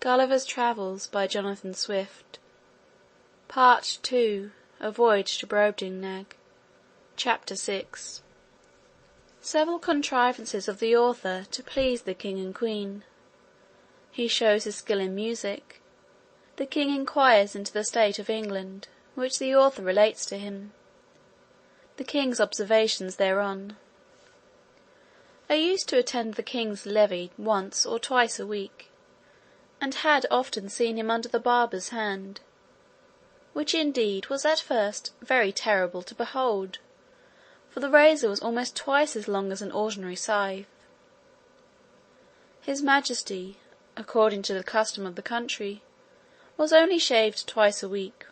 Gulliver's Travels by Jonathan Swift. Part II. A Voyage to Brobdingnag. Chapter 6. Several contrivances of the author to please the King and Queen. He shows his skill in music. The King inquires into the state of England, which the author relates to him. The King's observations thereon. I used to attend the King's levee once or twice a week, and had often seen him under the barber's hand, which indeed was at first very terrible to behold, for the razor was almost twice as long as an ordinary scythe. His Majesty, according to the custom of the country, was only shaved twice a week.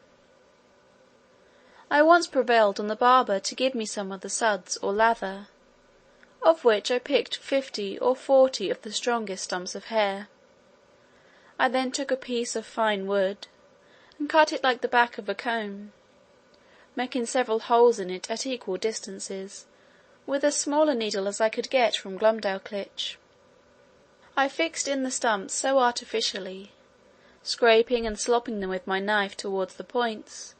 I once prevailed on the barber to give me some of the suds or lather, of which I picked 50 or 40 of the strongest stumps of hair. I then took a piece of fine wood, and cut it like the back of a comb, making several holes in it at equal distances, with as small a needle as I could get from Glumdalclitch. I fixed in the stumps so artificially, scraping and slopping them with my knife towards the points,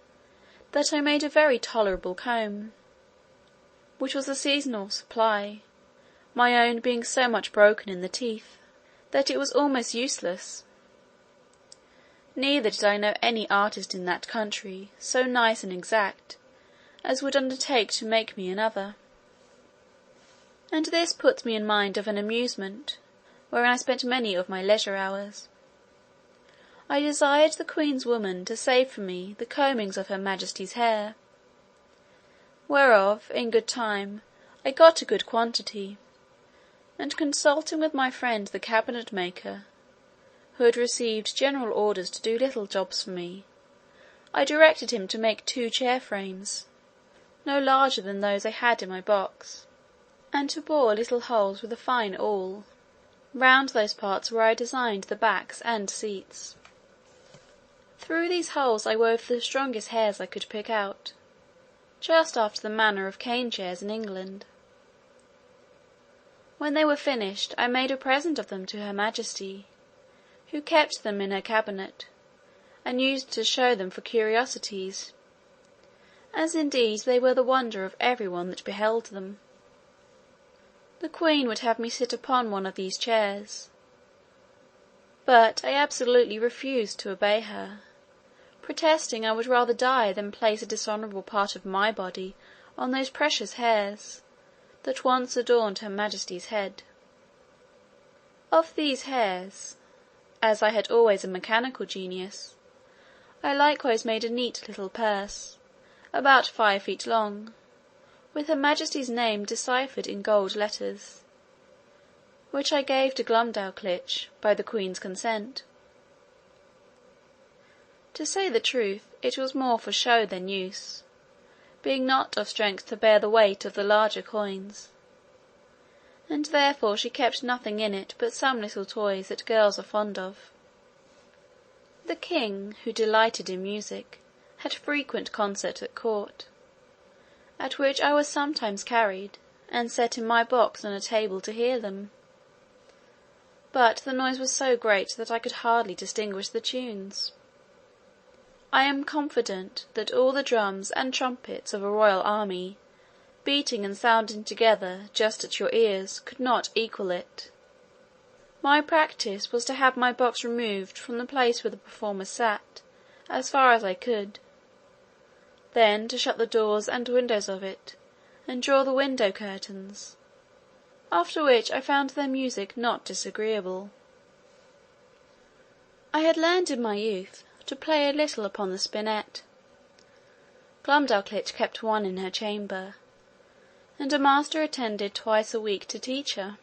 that I made a very tolerable comb, which was a seasonable supply, my own being so much broken in the teeth, that it was almost useless. Neither did I know any artist in that country so nice and exact as would undertake to make me another. And this puts me in mind of an amusement, wherein I spent many of my leisure hours. I desired the Queen's woman to save for me the combings of her Majesty's hair, whereof, in good time, I got a good quantity, and consulting with my friend the cabinet maker, who had received general orders to do little jobs for me, I directed him to make 2 chair frames, no larger than those I had in my box, and to bore little holes with a fine awl, round those parts where I designed the backs and seats. Through these holes I wove the strongest hairs I could pick out, just after the manner of cane chairs in England. When they were finished, I made a present of them to her Majesty, who kept them in her cabinet, and used to show them for curiosities, as indeed they were the wonder of every one that beheld them. The Queen would have me sit upon one of these chairs, but I absolutely refused to obey her, protesting I would rather die than place a dishonourable part of my body on those precious hairs, that once adorned her Majesty's head. Of these hairs, as I had always a mechanical genius, I likewise made a neat little purse, about 5 feet long, with her Majesty's name deciphered in gold letters, which I gave to Glumdalclitch, by the Queen's consent. To say the truth, it was more for show than use, being not of strength to bear the weight of the larger coins, and therefore she kept nothing in it but some little toys that girls are fond of. The King, who delighted in music, had frequent concerts at court, at which I was sometimes carried, and set in my box on a table to hear them, but the noise was so great that I could hardly distinguish the tunes. I am confident that all the drums and trumpets of a royal army, beating and sounding together just at your ears, could not equal it. My practice was to have my box removed from the place where the performers sat, as far as I could, then to shut the doors and windows of it, and draw the window curtains, after which I found their music not disagreeable. I had learned in my youth to play a little upon the spinette. Glumdalclitch kept one in her chamber, and a master attended twice a week to teach her.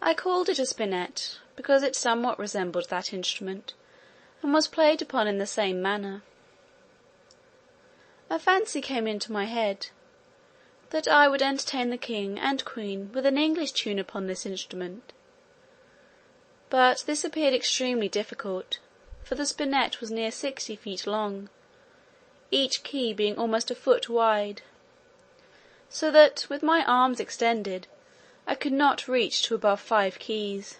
I called it a spinette, because it somewhat resembled that instrument, and was played upon in the same manner. A fancy came into my head, that I would entertain the King and Queen with an English tune upon this instrument, but this appeared extremely difficult, for the spinette was near 60 feet long, each key being almost a foot wide, so that, with my arms extended, I could not reach to above 5 keys.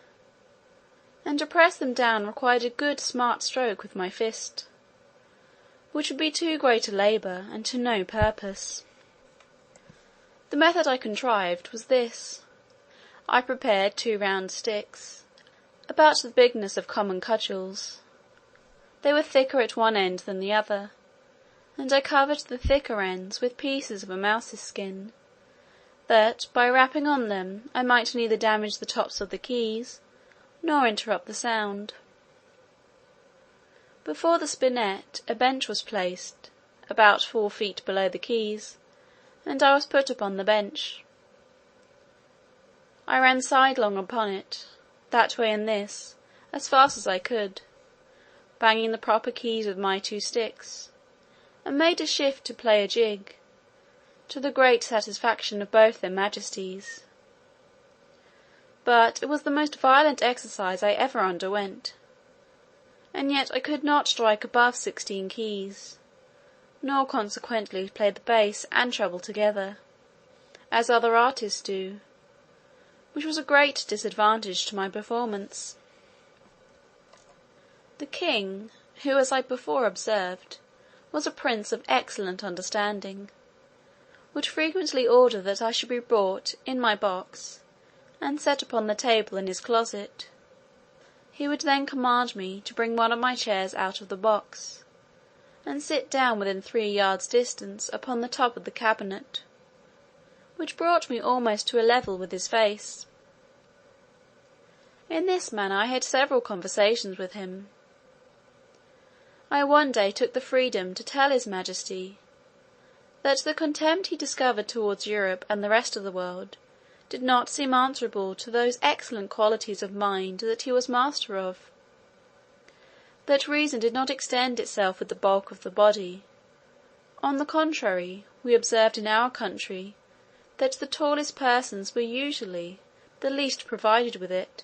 and to press them down required a good smart stroke with my fist, which would be too great a labour and to no purpose. The method I contrived was this: I prepared 2 round sticks, about the bigness of common cudgels. They were thicker at one end than the other, and I covered the thicker ends with pieces of a mouse's skin, that by rapping on them I might neither damage the tops of the keys, nor interrupt the sound. Before the spinette a bench was placed, about 4 feet below the keys, and I was put upon the bench. I ran sidelong upon it, that way and this, as fast as I could, banging the proper keys with my 2 sticks, and made a shift to play a jig, to the great satisfaction of both their majesties. But it was the most violent exercise I ever underwent, and yet I could not strike above 16 keys, nor consequently play the bass and treble together, as other artists do, which was a great disadvantage to my performance. The king, who, as I before observed, was a prince of excellent understanding, would frequently order that I should be brought in my box, and set upon the table in his closet. He would then command me to bring one of my chairs out of the box, and sit down within 3 yards distance upon the top of the cabinet, which brought me almost to a level with his face. In this manner I had several conversations with him. I one day took the freedom to tell his majesty, that the contempt he discovered towards Europe and the rest of the world did not seem answerable to those excellent qualities of mind that he was master of; that reason did not extend itself with the bulk of the body. On the contrary, we observed in our country that the tallest persons were usually the least provided with it;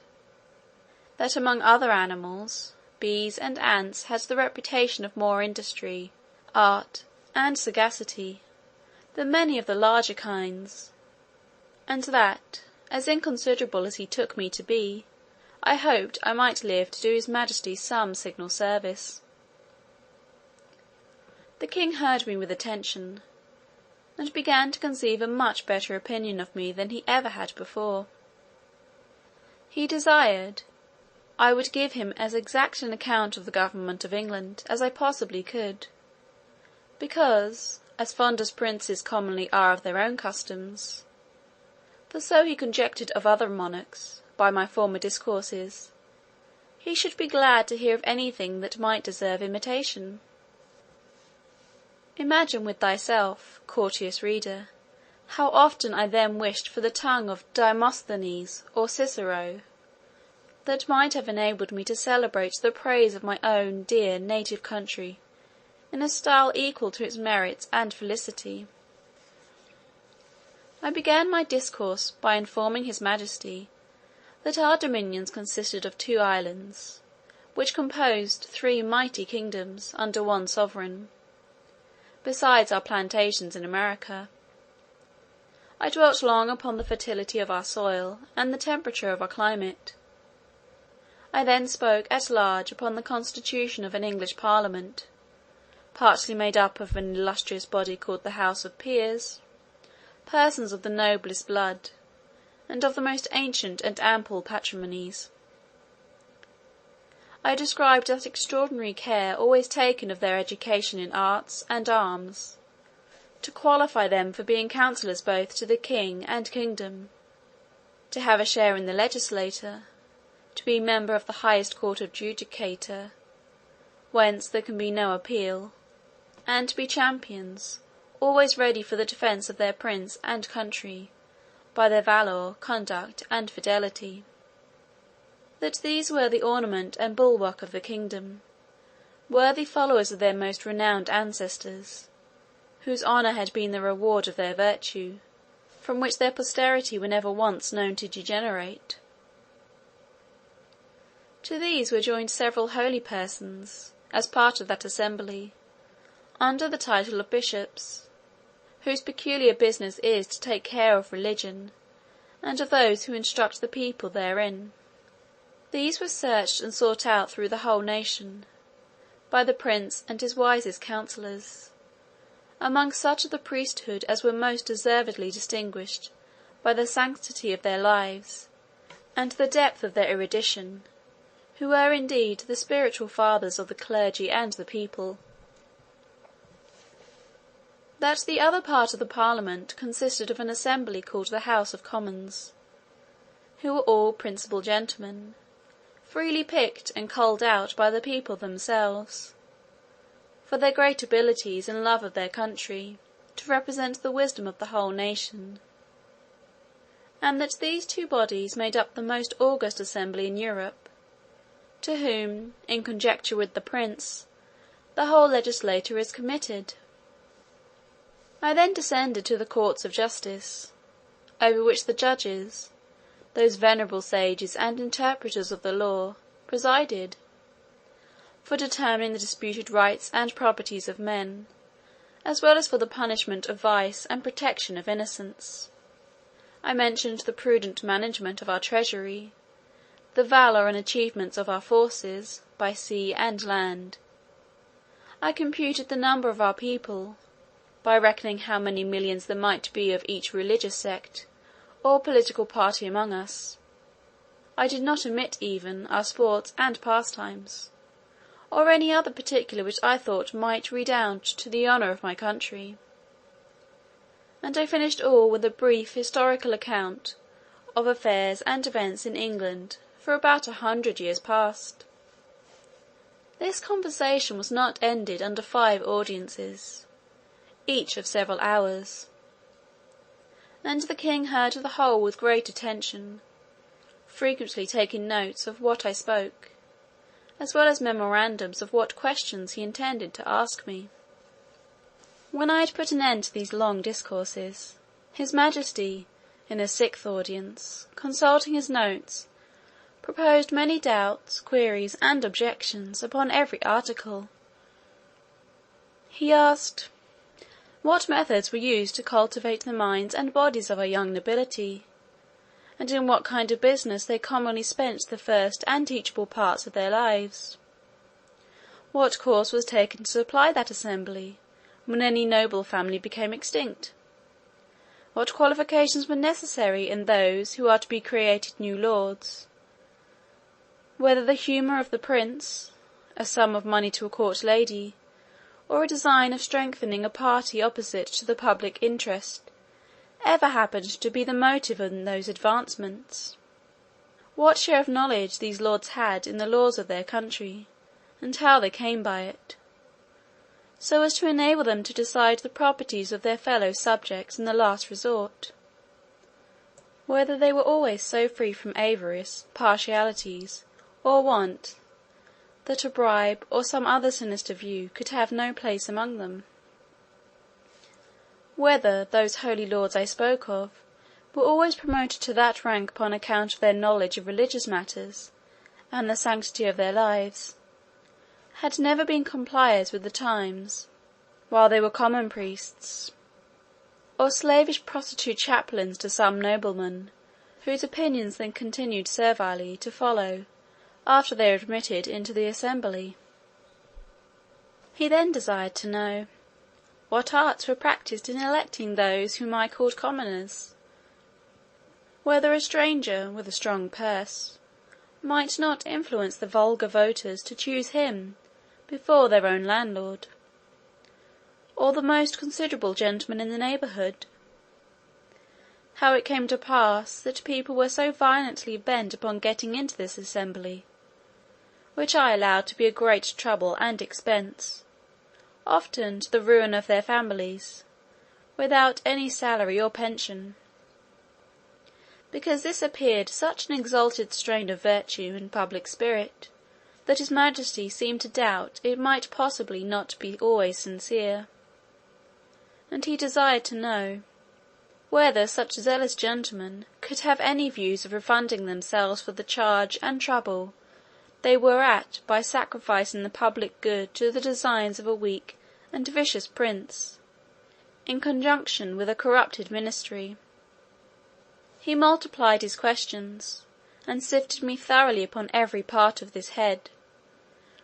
that among other animals, bees and ants had the reputation of more industry, art, and sagacity, than many of the larger kinds; and that, as inconsiderable as he took me to be, I hoped I might live to do his majesty some signal service. The king heard me with attention, and began to conceive a much better opinion of me than he ever had before. He desired I would give him as exact an account of the government of England as I possibly could, because, as fond as princes commonly are of their own customs, for so he conjectured of other monarchs, by my former discourses, he should be glad to hear of anything that might deserve imitation. Imagine with thyself, courteous reader, how often I then wished for the tongue of Demosthenes or Cicero, that might have enabled me to celebrate the praise of my own dear native country in a style equal to its merits and felicity. I began my discourse by informing his majesty that our dominions consisted of 2 islands, which composed 3 mighty kingdoms under one sovereign, besides our plantations in America. I dwelt long upon the fertility of our soil and the temperature of our climate. I then spoke at large upon the constitution of an English parliament, partly made up of an illustrious body called the House of Peers, persons of the noblest blood, and of the most ancient and ample patrimonies. I described that extraordinary care always taken of their education in arts and arms, to qualify them for being counsellors both to the king and kingdom, to have a share in the legislature, to be member of the highest court of judicature, whence there can be no appeal, and to be champions, always ready for the defence of their prince and country, by their valour, conduct, and fidelity. That these were the ornament and bulwark of the kingdom, worthy followers of their most renowned ancestors, whose honour had been the reward of their virtue, from which their posterity were never once known to degenerate. To these were joined several holy persons, as part of that assembly, under the title of bishops, whose peculiar business is to take care of religion, and of those who instruct the people therein. These were searched and sought out through the whole nation, by the prince and his wisest counsellors, among such of the priesthood as were most deservedly distinguished by the sanctity of their lives and the depth of their erudition, who were indeed the spiritual fathers of the clergy and the people. That the other part of the Parliament consisted of an assembly called the House of Commons, who were all principal gentlemen, freely picked and culled out by the people themselves, for their great abilities and love of their country, to represent the wisdom of the whole nation; and that these two bodies made up the most august assembly in Europe, to whom, in conjecture with the prince, the whole legislature is committed. I then descended to the courts of justice, over which the judges, those venerable sages and interpreters of the law, presided, for determining the disputed rights and properties of men, as well as for the punishment of vice and protection of innocence. I mentioned the prudent management of our treasury, the valour and achievements of our forces, by sea and land. I computed the number of our people, by reckoning how many millions there might be of each religious sect or political party among us. I did not omit even our sports and pastimes, or any other particular which I thought might redound to the honour of my country; and I finished all with a brief historical account of affairs and events in England for about 100 years past. This conversation was not ended under 5 audiences, each of several hours, and the king heard the whole with great attention, frequently taking notes of what I spoke, as well as memorandums of what questions he intended to ask me. When I had put an end to these long discourses, his majesty, in a 6th audience, consulting his notes, proposed many doubts, queries, and objections upon every article. He asked, what methods were used to cultivate the minds and bodies of our young nobility, and in what kind of business they commonly spent the first and teachable parts of their lives? What course was taken to supply that assembly, when any noble family became extinct? What qualifications were necessary in those who are to be created new lords? Whether the humour of the prince, a sum of money to a court lady, or a design of strengthening a party opposite to the public interest, ever happened to be the motive in those advancements? What share of knowledge these lords had in the laws of their country, and how they came by it, so as to enable them to decide the properties of their fellow subjects in the last resort? Whether they were always so free from avarice, partialities, or want, that a bribe or some other sinister view could have no place among them? Whether those holy lords I spoke of were always promoted to that rank upon account of their knowledge of religious matters and the sanctity of their lives, had never been compliers with the times, while they were common priests, or slavish prostitute chaplains to some nobleman, whose opinions they continued servilely to follow after they were admitted into the assembly. He then desired to know what arts were practised in electing those whom I called commoners; whether a stranger with a strong purse might not influence the vulgar voters to choose him before their own landlord, or the most considerable gentleman in the neighbourhood; how it came to pass that people were so violently bent upon getting into this assembly, which I allowed to be a great trouble and expense, often to the ruin of their families, without any salary or pension, because this appeared such an exalted strain of virtue and public spirit, that his majesty seemed to doubt it might possibly not be always sincere; and he desired to know whether such zealous gentlemen could have any views of refunding themselves for the charge and trouble they were at by sacrificing the public good to the designs of a weak and vicious prince, in conjunction with a corrupted ministry. He multiplied his questions, and sifted me thoroughly upon every part of this head,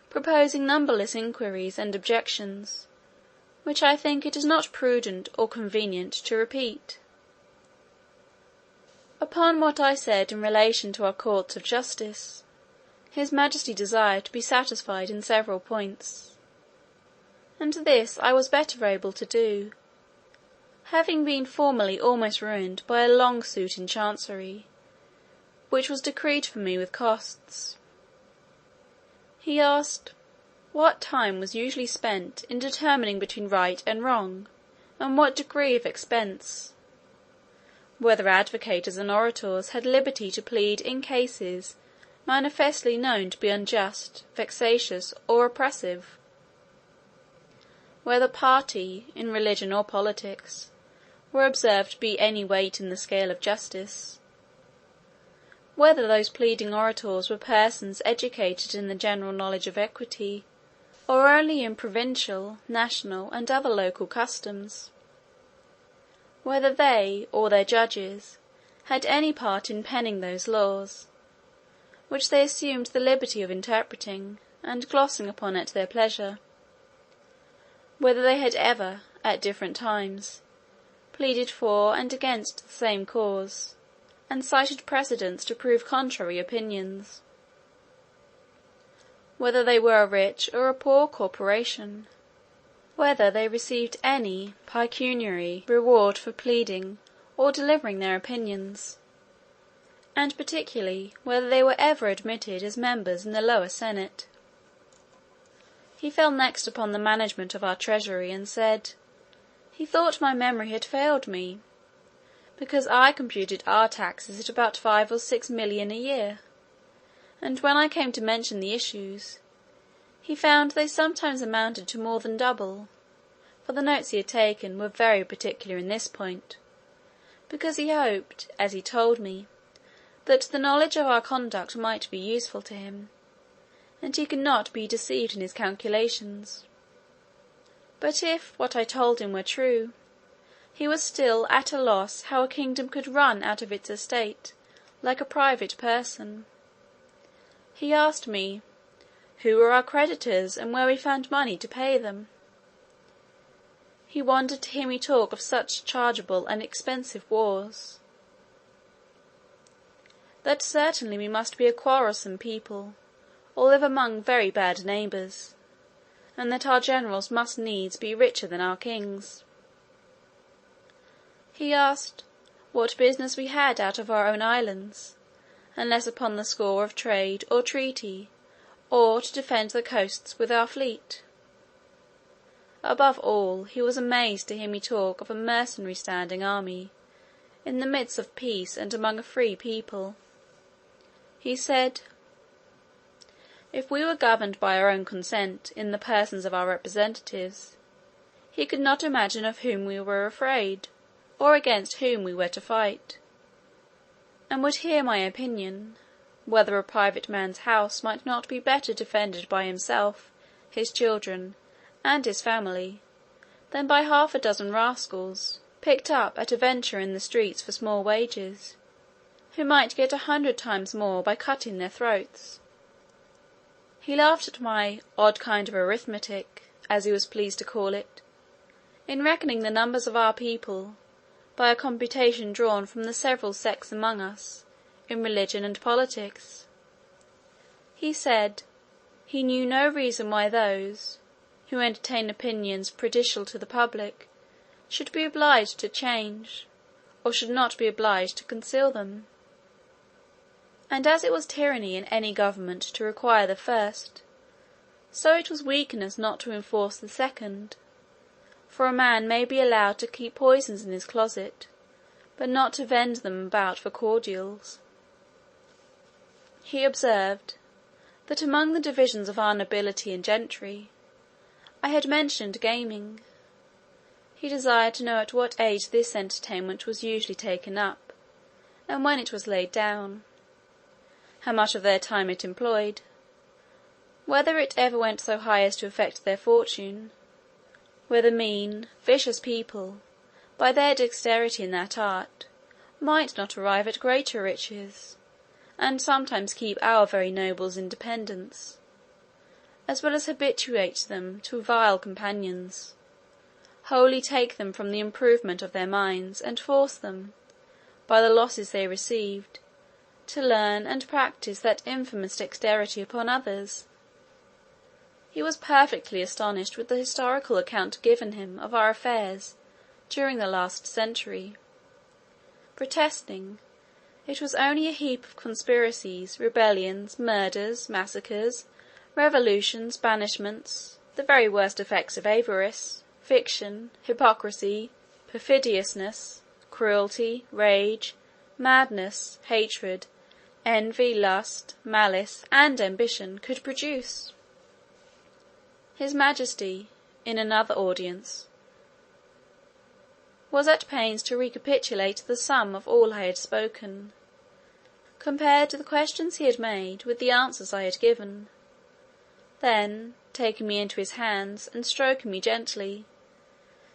proposing numberless inquiries and objections, which I think it is not prudent or convenient to repeat. Upon what I said in relation to our courts of justice, his Majesty desired to be satisfied in several points, and this I was better able to do, having been formerly almost ruined by a long suit in Chancery, which was decreed for me with costs. He asked, what time was usually spent in determining between right and wrong, and what degree of expense? Whether advocators and orators had liberty to plead in cases manifestly known to be unjust, vexatious, or oppressive? Whether party, in religion or politics, were observed to be any weight in the scale of justice? Whether those pleading orators were persons educated in the general knowledge of equity, or only in provincial, national, and other local customs? Whether they, or their judges, had any part in penning those laws, which they assumed the liberty of interpreting, and glossing upon at their pleasure? Whether they had ever, at different times, pleaded for and against the same cause, and cited precedents to prove contrary opinions? Whether they were a rich or a poor corporation? Whether they received any pecuniary reward for pleading or delivering their opinions? And particularly, whether they were ever admitted as members in the lower senate? He fell next upon the management of our Treasury, and said, he thought my memory had failed me, because I computed our taxes at about 5 or 6 million a year, and when I came to mention the issues, he found they sometimes amounted to more than double, for the notes he had taken were very particular in this point, because he hoped, as he told me, that the knowledge of our conduct might be useful to him, and he could not be deceived in his calculations. But if what I told him were true, he was still at a loss how a kingdom could run out of its estate like a private person. He asked me, who were our creditors, and where we found money to pay them? He wondered to hear me talk of such chargeable and expensive wars. That certainly we must be a quarrelsome people, or live among very bad neighbours, and that our generals must needs be richer than our kings. He asked, what business we had out of our own islands, unless upon the score of trade or treaty, or to defend the coasts with our fleet? Above all, he was amazed to hear me talk of a mercenary standing army, in the midst of peace and among a free people. He said, if we were governed by our own consent in the persons of our representatives, he could not imagine of whom we were afraid, or against whom we were to fight, and would hear my opinion, whether a private man's house might not be better defended by himself, his children, and his family, than by 6 rascals, picked up at a venture in the streets for small wages, who might get 100 times more by cutting their throats. He laughed at my odd kind of arithmetic, as he was pleased to call it, in reckoning the numbers of our people, by a computation drawn from the several sects among us, in religion and politics. He said, he knew no reason why those, who entertain opinions prejudicial to the public, should be obliged to change, or should not be obliged to conceal them. And as it was tyranny in any government to require the first, so it was weakness not to enforce the second, for a man may be allowed to keep poisons in his closet, but not to vend them about for cordials. He observed, that among the divisions of our nobility and gentry, I had mentioned gaming. He desired to know at what age this entertainment was usually taken up, and when it was laid down, how much of their time it employed, whether it ever went so high as to affect their fortune, whether mean, vicious people, by their dexterity in that art, might not arrive at greater riches, and sometimes keep our very nobles in dependence, as well as habituate them to vile companions, wholly take them from the improvement of their minds, and force them, by the losses they received, to learn and practise that infamous dexterity upon others. He was perfectly astonished with the historical account given him of our affairs during the last century, protesting it was only a heap of conspiracies, rebellions, murders, massacres, revolutions, banishments, the very worst effects of avarice, fiction, hypocrisy, perfidiousness, cruelty, rage, madness, hatred, envy, lust, malice, and ambition could produce. His Majesty, in another audience, was at pains to recapitulate the sum of all I had spoken, compared the questions he had made with the answers I had given. Then, taking me into his hands, and stroking me gently,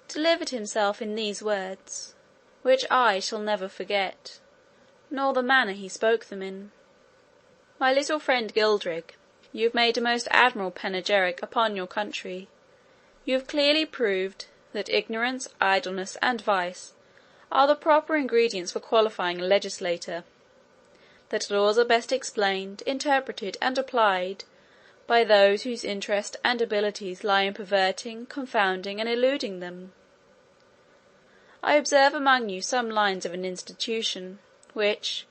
delivered himself in these words, which I shall never forget, nor the manner he spoke them in. "My little friend Gilderig, you have made a most admirable panegyric upon your country. You have clearly proved that ignorance, idleness, and vice are the proper ingredients for qualifying a legislator, that laws are best explained, interpreted, and applied by those whose interest and abilities lie in perverting, confounding, and eluding them. I observe among you some lines of an institution, which,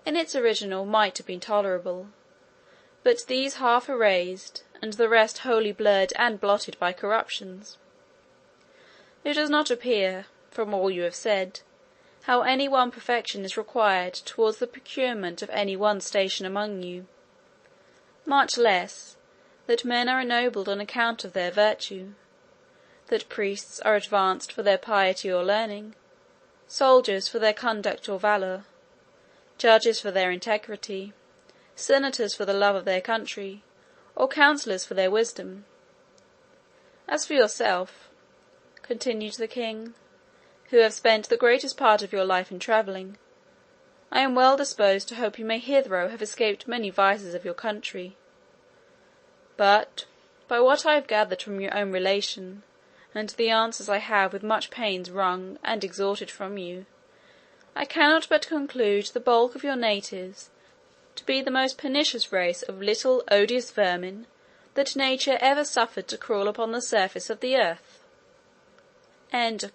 in its original, might have been tolerable, but these half erased, and the rest wholly blurred and blotted by corruptions. It does not appear, from all you have said, how any one perfection is required towards the procurement of any one station among you, much less that men are ennobled on account of their virtue, that priests are advanced for their piety or learning, soldiers for their conduct or valour, judges for their integrity, senators for the love of their country, or counsellors for their wisdom. As for yourself," continued the king, "who have spent the greatest part of your life in travelling, I am well disposed to hope you may hitherto have escaped many vices of your country. But, by what I have gathered from your own relation, and the answers I have with much pains wrung and extorted from you, I cannot but conclude the bulk of your natives to be the most pernicious race of little odious vermin that nature ever suffered to crawl upon the surface of the earth."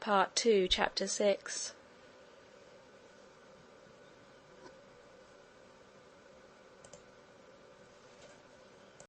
Part 2, Chapter 6.